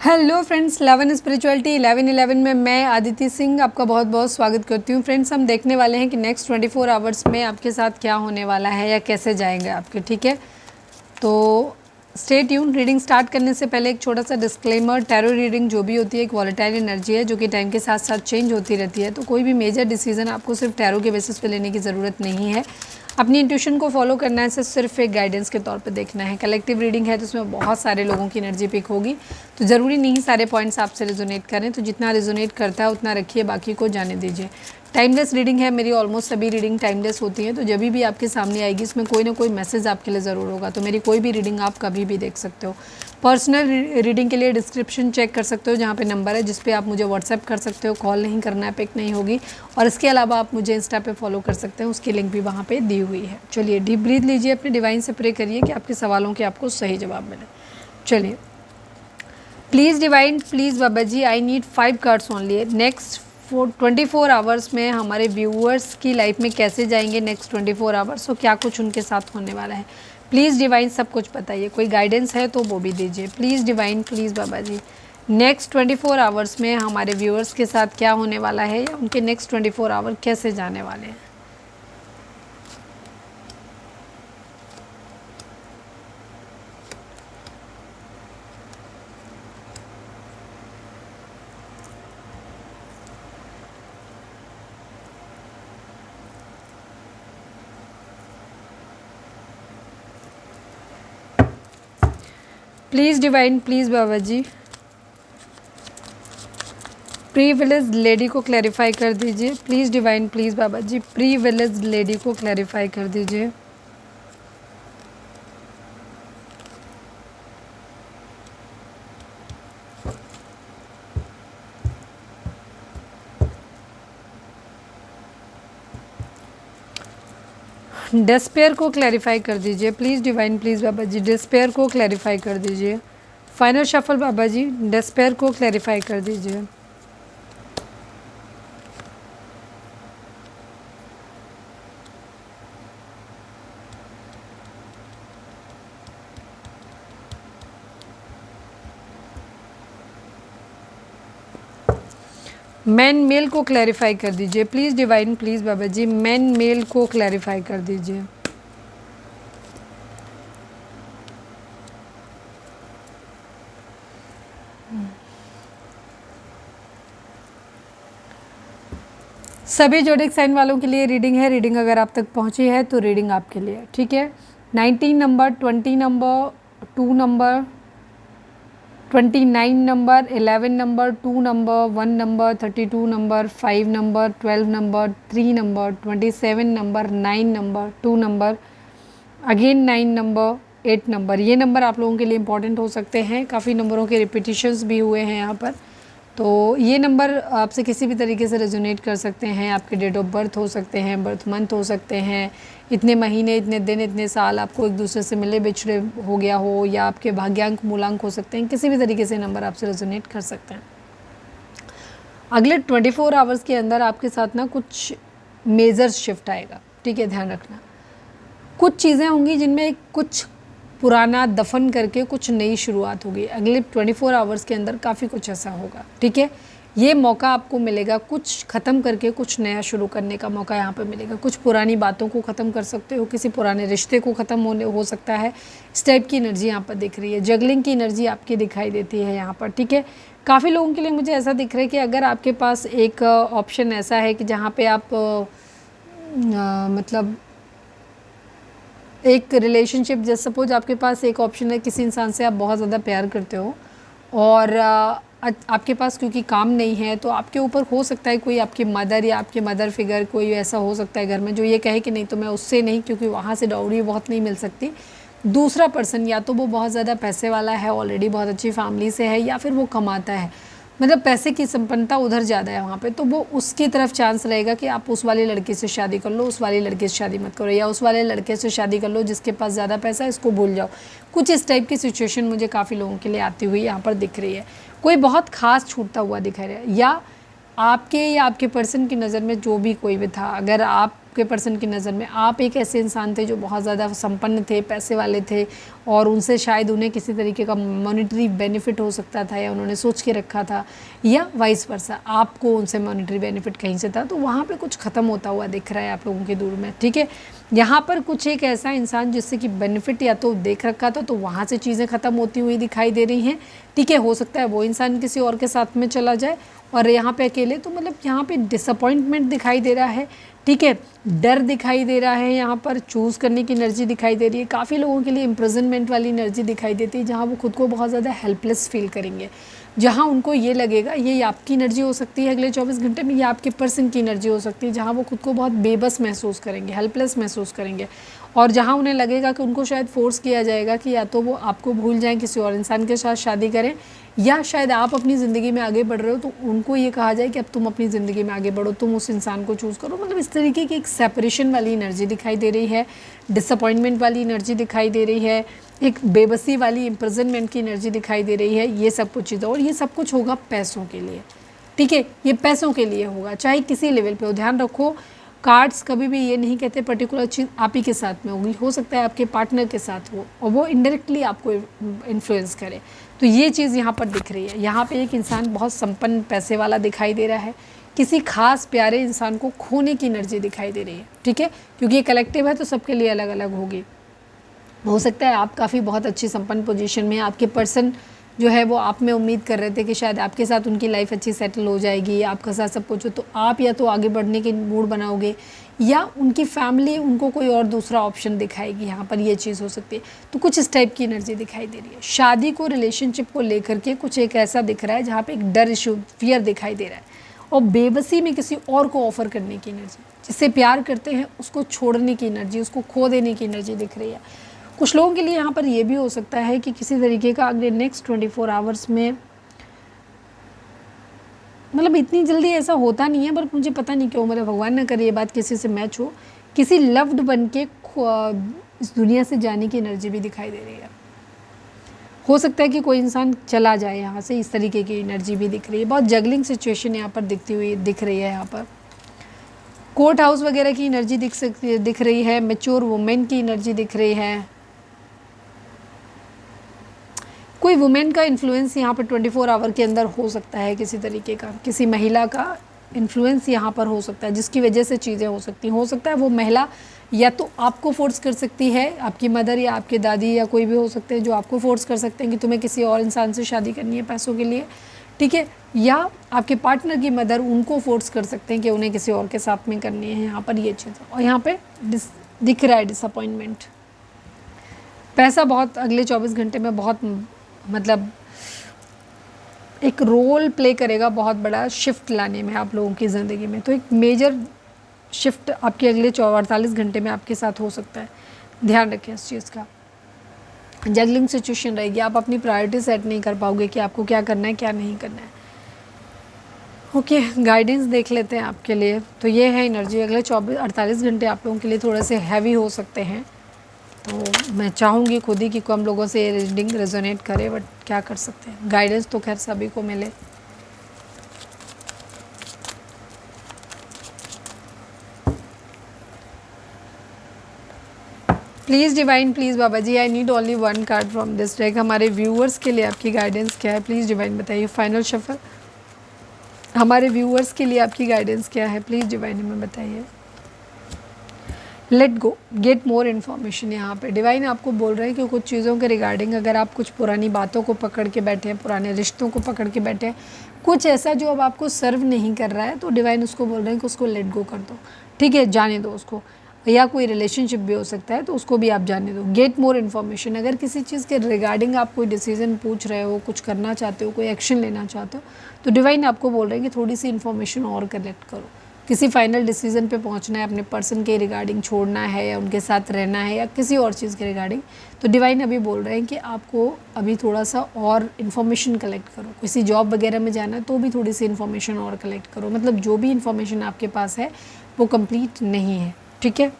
Hello friends, 11 spirituality 11 में मैं आदिति सिंह आपका बहुत बहुत स्वागत करती हूँ। फ्रेंड्स, हम देखने वाले हैं कि नेक्स्ट 24 आवर्स में आपके साथ क्या होने वाला है या कैसे जाएंगे आपके। ठीक है, तो स्टे ट्यून। रीडिंग स्टार्ट करने से पहले एक छोटा सा डिस्क्लेमर, टैरो रीडिंग जो भी होती है एक वॉलेटाइल एनर्जी है जो कि टाइम के साथ साथ चेंज होती रहती है। तो कोई भी मेजर डिसीजन आपको सिर्फ टैरो के बेसिस पे लेने की ज़रूरत नहीं है। अपनी इंट्यूशन को फॉलो करना है, सिर्फ एक गाइडेंस के तौर पे देखना है। कलेक्टिव रीडिंग है तो उसमें बहुत सारे लोगों की एनर्जी पिक होगी, तो ज़रूरी नहीं सारे पॉइंट्स आपसे रेजोनेट करें। तो जितना रेजोनेट करता है उतना रखिए, बाकी को जाने दीजिए। टाइमलेस रीडिंग है मेरी, ऑलमोस्ट सभी रीडिंग टाइमलेस होती हैं। तो जब भी आपके सामने आएगी इसमें कोई ना कोई मैसेज आपके लिए ज़रूर होगा। तो मेरी कोई भी रीडिंग आप कभी भी देख सकते हो। पर्सनल रीडिंग के लिए डिस्क्रिप्शन चेक कर सकते हो, जहाँ पे नंबर है जिस पे आप मुझे व्हाट्सएप कर सकते हो। कॉल नहीं करना है, पिक नहीं होगी। और इसके अलावा आप मुझे इंस्टा पे फॉलो कर सकते हैं, उसकी लिंक भी वहाँ पे दी हुई है। चलिए, डीप ब्रीथ लीजिए, अपने डिवाइन से प्रे करिए कि आपके सवालों के आपको सही जवाब मिले। चलिए, please divine, please Baba ji, I need 5 cards only. Next 24 hours में हमारे व्यूअर्स की लाइफ में कैसे जाएंगे नेक्स्ट 24 आवर्स, तो क्या कुछ उनके साथ होने वाला है। प्लीज़ डिवाइन सब कुछ बताइए, कोई गाइडेंस है तो वो भी दीजिए। Please divine, please Baba ji, next 24 hours में हमारे व्यूअर्स के साथ क्या होने वाला है या उनके नेक्स्ट 24 आवर कैसे जाने वाले हैं। Please divine, please Baba ji, privilege lady को क्लैरिफाई कर दीजिए। Please divine, please Baba ji, privilege lady को क्लैरिफाई कर दीजिए। डिस्पेयर को क्लैरिफाई कर दीजिए। Please divine, please Baba ji, despair को क्लैरिफाई कर दीजिए। Final shuffle Baba ji, despair को क्लैरिफाई कर दीजिए। मैन मेल को क्लैरिफाई कर दीजिए। Please divine, please Baba ji, man male को क्लैरिफाई कर दीजिए। सभी जोडिक साइन वालों के लिए रीडिंग है। रीडिंग अगर आप तक पहुंची है तो रीडिंग आपके लिए, ठीक है। 19 number, 20 number, 2 number, 29 number, 11 number, 2 number, 1 number, 32 number, 5 number, 12 number, 3 number, 27 number, 9 number, 2 number, again 9 number, 8 number. ये नंबर आप लोगों के लिए इंपॉर्टेंट हो सकते हैं। काफ़ी नंबरों के रिपीटिशंस भी हुए हैं यहाँ पर। तो ये नंबर आपसे किसी भी तरीके से रेजोनेट कर सकते हैं। आपके डेट ऑफ बर्थ हो सकते हैं, बर्थ मंथ हो सकते हैं, इतने महीने, इतने दिन, इतने साल आपको एक दूसरे से मिले बिछड़े हो गया हो, या आपके भाग्यांक मूलांक हो सकते हैं। किसी भी तरीके से नंबर आपसे रेजोनेट कर सकते हैं। अगले 24 आवर्स के अंदर आपके साथ ना कुछ मेजर शिफ्ट आएगा, ठीक है, ध्यान रखना। कुछ चीज़ें होंगी जिनमें कुछ पुराना दफन करके कुछ नई शुरुआत होगी। अगले 24 आवर्स के अंदर काफ़ी कुछ ऐसा होगा, ठीक है। ये मौका आपको मिलेगा, कुछ ख़त्म करके कुछ नया शुरू करने का मौका यहाँ पे मिलेगा। कुछ पुरानी बातों को ख़त्म कर सकते हो, किसी पुराने रिश्ते को ख़त्म होने हो सकता है। इस टाइप की एनर्जी यहाँ पर दिख रही है। जगलिंग की एनर्जी आपकी दिखाई देती है यहाँ पर, ठीक है। काफ़ी लोगों के लिए मुझे ऐसा दिख रहा है कि अगर आपके पास एक ऑप्शन ऐसा है कि जहाँ पर आप मतलब एक रिलेशनशिप, जैसे सपोज आपके पास एक ऑप्शन है, किसी इंसान से आप बहुत ज़्यादा प्यार करते हो और आपके पास क्योंकि काम नहीं है, तो आपके ऊपर हो सकता है कोई आपकी मदर या आपके मदर फिगर कोई ऐसा हो सकता है घर में जो ये कहे कि नहीं तो मैं उससे नहीं, क्योंकि वहाँ से डाउरी बहुत नहीं मिल सकती। दूसरा पर्सन या तो वो बहुत ज़्यादा पैसे वाला है, ऑलरेडी बहुत अच्छी फैमिली से है, या फिर वो कमाता है, मतलब पैसे की संपन्नता उधर ज़्यादा है वहाँ पे, तो वो उसकी तरफ चांस रहेगा कि आप उस वाले लड़के से शादी कर लो, उस वाले लड़के से शादी मत करो, या उस वाले लड़के से शादी कर लो जिसके पास ज़्यादा पैसा है, इसको भूल जाओ। कुछ इस टाइप की सिचुएशन मुझे काफ़ी लोगों के लिए आती हुई यहाँ पर दिख रही है। कोई बहुत खास छूटता हुआ दिखाई रहा है, या आपके पर्सन की नज़र में जो भी कोई भी था, अगर आप आपके पर्सन की नज़र में आप एक ऐसे इंसान थे जो बहुत ज़्यादा संपन्न थे, पैसे वाले थे, और उनसे शायद उन्हें किसी तरीके का मॉनेटरी बेनिफिट हो सकता था या उन्होंने सोच के रखा था, या वाइस वर्सा आपको उनसे मॉनेटरी बेनिफिट कहीं से था। तो वहाँ पे कुछ ख़त्म होता हुआ दिख रहा है आप लोगों के दूर में, ठीक है। यहाँ पर कुछ एक ऐसा इंसान जिससे कि बेनिफिट या तो देख रखा था, तो वहाँ से चीज़ें ख़त्म होती हुई दिखाई दे रही हैं, ठीक है। हो सकता है वो इंसान किसी और के साथ में चला जाए, और यहाँ पे अकेले, तो मतलब यहाँ पे डिसअपॉइंटमेंट दिखाई दे रहा है, ठीक है। डर दिखाई दे रहा है, यहाँ पर चूज़ करने की एनर्जी दिखाई दे रही है। काफ़ी लोगों के लिए इम्प्रिजनमेंट वाली एनर्जी दिखाई देती है, जहाँ वो खुद को बहुत ज़्यादा हेल्पलेस फील करेंगे, जहाँ उनको ये लगेगा, ये आपकी एनर्जी हो सकती है अगले 24 घंटे में, या आपके पर्सन की एनर्जी हो सकती है, जहाँ वो खुद को बहुत बेबस महसूस करेंगे, हेल्पलेस महसूस करेंगे, और जहाँ उन्हें लगेगा कि उनको शायद फोर्स किया जाएगा कि या तो वो आपको भूल जाएं, किसी और इंसान के साथ शादी करें, या शायद आप अपनी ज़िंदगी में आगे बढ़ रहे हो तो उनको ये कहा जाए कि अब तुम अपनी ज़िंदगी में आगे बढ़ो, तुम उस इंसान को चूज़ करो। मतलब इस तरीके की एक सेपरेशन वाली एनर्जी दिखाई दे रही है, डिसअपॉइंटमेंट वाली एनर्जी दिखाई दे रही है, एक बेबसी वाली इम्प्रिजनमेंट की एनर्जी दिखाई दे रही है। ये सब कुछ चीज़ें, और ये सब कुछ होगा पैसों के लिए, ठीक है। ये पैसों के लिए होगा, चाहे किसी लेवल पे हो। ध्यान रखो, कार्ड्स कभी भी ये नहीं कहते पर्टिकुलर चीज़ आप ही के साथ में होगी, हो सकता है आपके पार्टनर के साथ हो और वो इनडायरेक्टली आपको इन्फ्लुएंस करे। तो ये चीज़ यहाँ पर दिख रही है। यहाँ पे एक इंसान बहुत संपन्न पैसे वाला दिखाई दे रहा है, किसी खास प्यारे इंसान को खोने की एनर्जी दिखाई दे रही है, ठीक है। क्योंकि ये कलेक्टिव है तो सबके लिए अलग अलग होगी। हो सकता है आप काफ़ी बहुत अच्छी संपन्न पोजीशन में, आपके पर्सन जो है वो आप में उम्मीद कर रहे थे कि शायद आपके साथ उनकी लाइफ अच्छी सेटल हो जाएगी, आपके साथ सब कुछ हो, तो आप या तो आगे बढ़ने की मूड बनाओगे, या उनकी फैमिली उनको कोई और दूसरा ऑप्शन दिखाएगी। यहाँ पर ये चीज़ हो सकती है। तो कुछ इस टाइप की एनर्जी दिखाई दे रही है। शादी को, रिलेशनशिप को लेकर के कुछ एक ऐसा दिख रहा है जहाँ पे एक डर इशू, फियर दिखाई दे रहा है, और बेबसी में किसी और को ऑफर करने की एनर्जी, जिससे प्यार करते हैं उसको छोड़ने की एनर्जी, उसको खो देने की एनर्जी दिख रही है। कुछ लोगों के लिए यहाँ पर यह भी हो सकता है कि किसी तरीके का अगले नेक्स्ट 24 आवर्स में, मतलब इतनी जल्दी ऐसा होता नहीं है, पर मुझे पता नहीं क्यों, मेरा भगवान ना करे ये बात किसी से मैच हो, किसी लव्ड बन के इस दुनिया से जाने की एनर्जी भी दिखाई दे रही है। हो सकता है कि कोई इंसान चला जाए यहाँ से, इस तरीके की एनर्जी भी दिख रही है। बहुत जगलिंग सिचुएशन यहाँ पर दिख रही है। यहाँ पर कोर्ट हाउस वगैरह की एनर्जी दिख रही है। मैच्योर वुमेन की एनर्जी दिख रही है। कोई वुमेन का इन्फ्लुएंस यहाँ पर 24 आवर के अंदर हो सकता है, किसी तरीके का, किसी महिला का इन्फ्लुएंस यहाँ पर हो सकता है, जिसकी वजह से चीज़ें हो सकती हैं। हो सकता है वो महिला या तो आपको फोर्स कर सकती है, आपकी मदर या आपकी दादी या कोई भी हो सकते हैं जो आपको फोर्स कर सकते हैं कि तुम्हें किसी और इंसान से शादी करनी है पैसों के लिए, ठीक है। या आपके पार्टनर की मदर उनको फोर्स कर सकते हैं कि उन्हें किसी और के साथ में करनी है। यहाँ पर ये चीज़, और यहाँ पे दिख रहा है डिसअपॉइंटमेंट। पैसा बहुत अगले 24 घंटे में बहुत, मतलब एक रोल प्ले करेगा बहुत बड़ा शिफ्ट लाने में आप लोगों की ज़िंदगी में। तो एक मेजर शिफ्ट आपके अगले 48 घंटे में आपके साथ हो सकता है। ध्यान रखें इस चीज़ का। जगलिंग सिचुएशन रहेगी, आप अपनी प्रायोरिटी सेट नहीं कर पाओगे कि आपको क्या करना है क्या नहीं करना है। ओके, गाइडेंस देख लेते हैं आपके लिए। तो ये है एनर्जी, अगले 48 घंटे आप लोगों के लिए थोड़े से हैवी हो सकते हैं। तो मैं चाहूँगी खुद ही कि कम लोगों से ये रीडिंग रेजोनेट करे, बट क्या कर सकते हैं, गाइडेंस तो खैर सभी को मिले। Please divine, please Baba ji, I need only one card from this deck. हमारे व्यूअर्स के लिए आपकी गाइडेंस क्या है, प्लीज़ डिवाइन बताइए। फाइनल शफल, हमारे व्यूअर्स के लिए आपकी गाइडेंस क्या है, प्लीज़ डिवाइन हमें बताइए। Let go, get more information. यहाँ पे डिवाइन आपको बोल रहे हैं कि कुछ चीज़ों के रिगार्डिंग, अगर आप कुछ पुरानी बातों को पकड़ के बैठे हैं, पुराने रिश्तों को पकड़ के बैठे हैं, कुछ ऐसा जो अब आपको सर्व नहीं कर रहा है, तो डिवाइन उसको बोल रहे हैं कि उसको लेट गो कर दो, ठीक है, जाने दो उसको। या कोई रिलेशनशिप भी हो सकता है तो उसको भी आप जाने दो। गेट मोर इन्फॉर्मेशन, अगर किसी चीज़ के रिगार्डिंग आप कोई डिसीजन पूछ रहे हो, कुछ करना चाहते हो, कोई एक्शन लेना चाहते हो, तो डिवाइन आपको बोल रहे हैं कि थोड़ी सी इन्फॉर्मेशन और कलेक्ट करो। किसी फाइनल डिसीजन पे पहुंचना है, अपने पर्सन के रिगार्डिंग छोड़ना है या उनके साथ रहना है या किसी और चीज़ के रिगार्डिंग, तो डिवाइन अभी बोल रहे हैं कि आपको अभी थोड़ा सा और इन्फॉर्मेशन कलेक्ट करो। किसी जॉब वगैरह में जाना है तो भी थोड़ी सी इन्फॉर्मेशन और कलेक्ट करो। मतलब जो भी इन्फॉर्मेशन आपके पास है वो कंप्लीट नहीं है, ठीक है।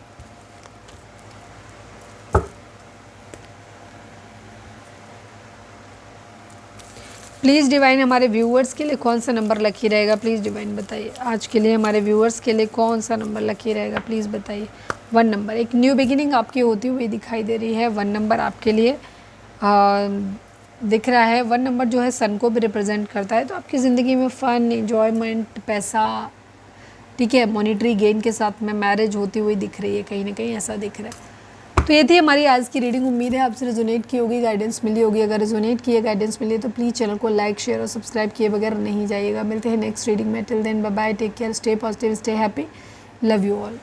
प्लीज़ डिवाइन हमारे व्यूअर्स के लिए कौन सा नंबर लकी रहेगा, प्लीज़ डिवाइन बताइए। आज के लिए हमारे व्यूअर्स के लिए कौन सा नंबर लकी रहेगा, प्लीज़ बताइए। 1 नंबर, एक न्यू बिगिनिंग आपकी होती हुई दिखाई दे रही है। 1 नंबर आपके लिए दिख रहा है। 1 नंबर जो है सन को भी रिप्रेजेंट करता है, तो आपकी ज़िंदगी में फ़न, एन्जॉयमेंट, पैसा, ठीक है, मॉनेटरी गेन के साथ में मैरिज होती हुई दिख रही है, कहीं ना कहीं ऐसा दिख रहा है। तो ये थी हमारी आज की रीडिंग। उम्मीद है आपसे रेजोनेट की होगी, गाइडेंस मिली होगी। अगर रेजोनेट की है, गाइडेंस मिली है, तो प्लीज़ चैनल को लाइक, शेयर और सब्सक्राइब किए बगैर नहीं जाइएगा। मिलते हैं नेक्स्ट रीडिंग में। Till then bye bye, take care, stay positive, stay happy, love you all.